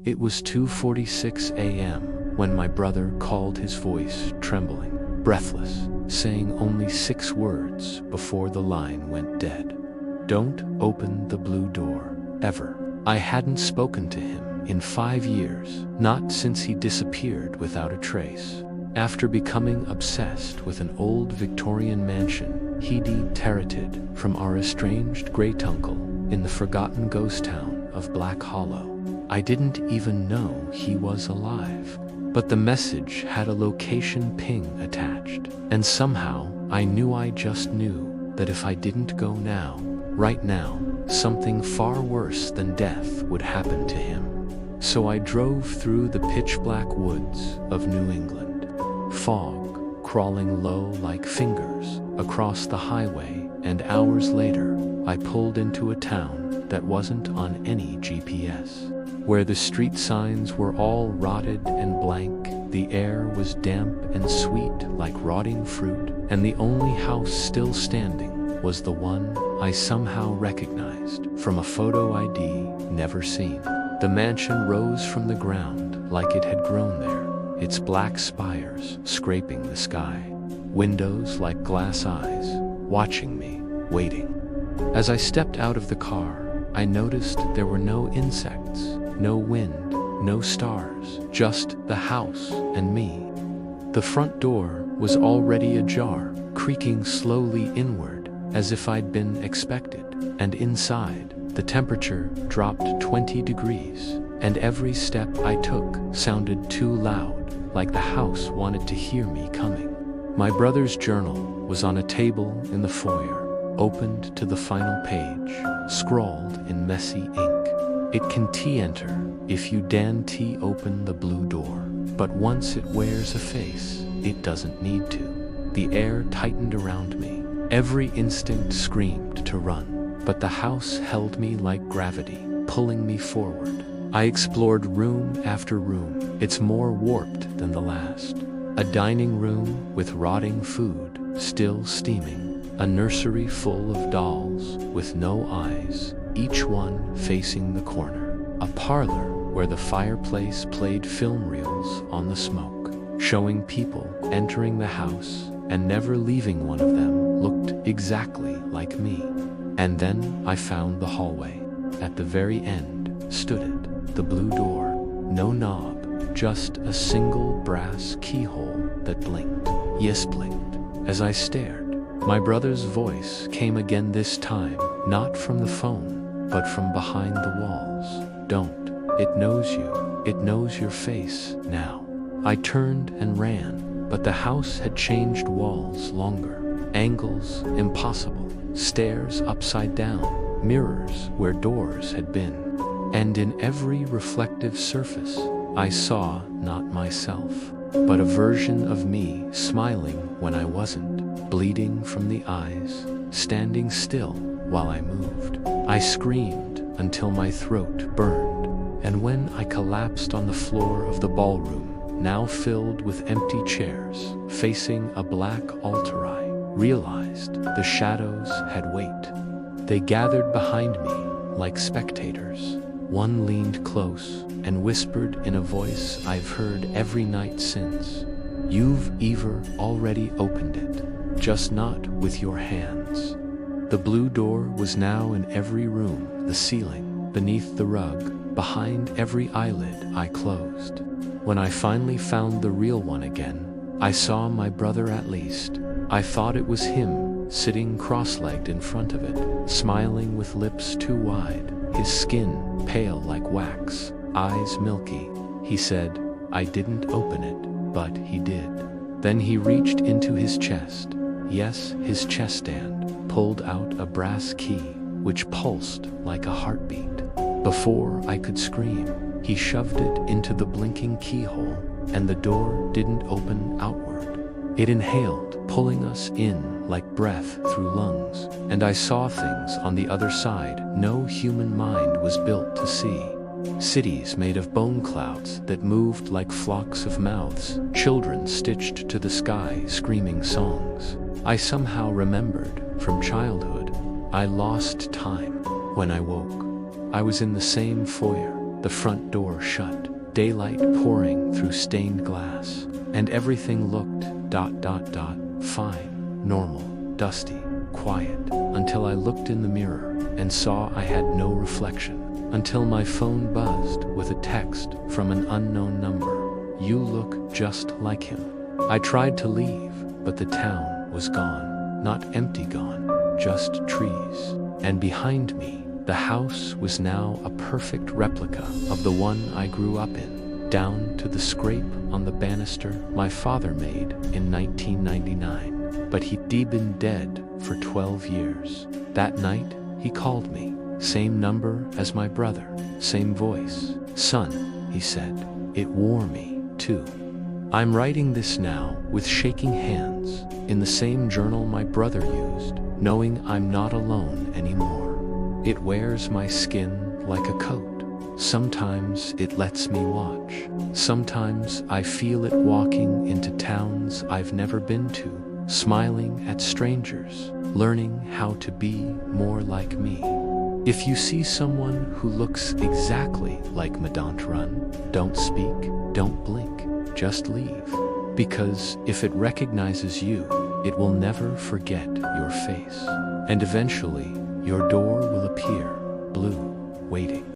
It was 2:46 a.m. when my brother called, his voice trembling, breathless, saying only 6 words before the line went dead. "Don't open the blue door, ever." I hadn't spoken to him in 5 years, not since he disappeared without a trace. After becoming obsessed with an old Victorian mansion he inherited from our estranged great-uncle in the forgotten ghost town of Black Hollow, I didn't even know he was alive. But the message had a location ping attached, and somehow I just knew that if I didn't go now, right now, something far worse than death would happen to him. So I drove through the pitch-black woods of New England, fog crawling low like fingers across the highway, and hours later I pulled into a town that wasn't on any GPS, where the street signs were all rotted and blank, the air was damp and sweet like rotting fruit, and the only house still standing was the one I somehow recognized from a photo ID never seen. The mansion rose from the ground like it had grown there, its black spires scraping the sky, windows like glass eyes, watching me, waiting. As I stepped out of the car, I noticed there were no insects, no wind, no stars, just the house and me. The front door was already ajar, creaking slowly inward as if I'd been expected, and inside, the temperature dropped 20 degrees, and every step I took sounded too loud, like the house wanted to hear me coming. My brother's journal was on a table in the foyer, opened to the final page, scrawled in messy ink. "It can enter if you open the blue door, but once it wears a face, it doesn't need to." The air tightened around me. Every instinct screamed to run, but the house held me like gravity, pulling me forward. I explored room after room, it's more warped than the last. A dining room with rotting food, still steaming. A nursery full of dolls with no eyes, each one facing the corner. A parlor where the fireplace played film reels on the smoke, showing people entering the house and never leaving. One of them looked exactly like me. And then I found the hallway. At the very end stood it, the blue door. No knob, just a single brass keyhole that blinked. Yes, blinked. As I stared, my brother's voice came again, this time, not from the phone, but from behind the walls. "Don't. It knows you. It knows your face now." I turned and ran, but the house had changed walls longer, angles impossible, stairs upside down, mirrors where doors had been. And in every reflective surface, I saw not myself, but a version of me smiling when I wasn't, bleeding from the eyes, standing still while I moved. I screamed until my throat burned, and when I collapsed on the floor of the ballroom, now filled with empty chairs, facing a black altar, I realized the shadows had weight. They gathered behind me like spectators. One leaned close and whispered in a voice I've heard every night since, "You've either already opened it, just not with your hands." The blue door was now in every room, the ceiling, beneath the rug, behind every eyelid I closed. When I finally found the real one again, I saw my brother. At least I thought it was him, sitting cross-legged in front of it, smiling with lips too wide, his skin pale like wax, eyes milky. He said, "I didn't open it, but he did." Then he reached into his chest, yes, his chest stand, pulled out a brass key, which pulsed like a heartbeat. Before I could scream, he shoved it into the blinking keyhole, and the door didn't open outward. It inhaled, pulling us in like breath through lungs, and I saw things on the other side no human mind was built to see. Cities made of bone clouds that moved like flocks of mouths, children stitched to the sky screaming songs. I somehow remembered from childhood. I lost time. When I woke, I was in the same foyer, the front door shut, daylight pouring through stained glass, and everything looked fine, normal, dusty, quiet, until I looked in the mirror and saw I had no reflection, until my phone buzzed with a text from an unknown number. You look just like him. I tried to leave, but the town was gone, not empty gone, just trees. And behind me, the house was now a perfect replica of the one I grew up in, down to the scrape on the banister my father made in 1999. But he'd been dead for 12 years. That night, he called me. Same number as my brother, same voice. Son, he said. It wore me, too. I'm writing this now with shaking hands, in the same journal my brother used, knowing I'm not alone anymore. It wears my skin like a coat. Sometimes it lets me watch. Sometimes I feel it walking into towns I've never been to, smiling at strangers, learning how to be more like me. If you see someone who looks exactly like Madont Run, don't speak, don't blink, just leave. Because if it recognizes you, it will never forget your face. And eventually, your door will appear, blue, waiting.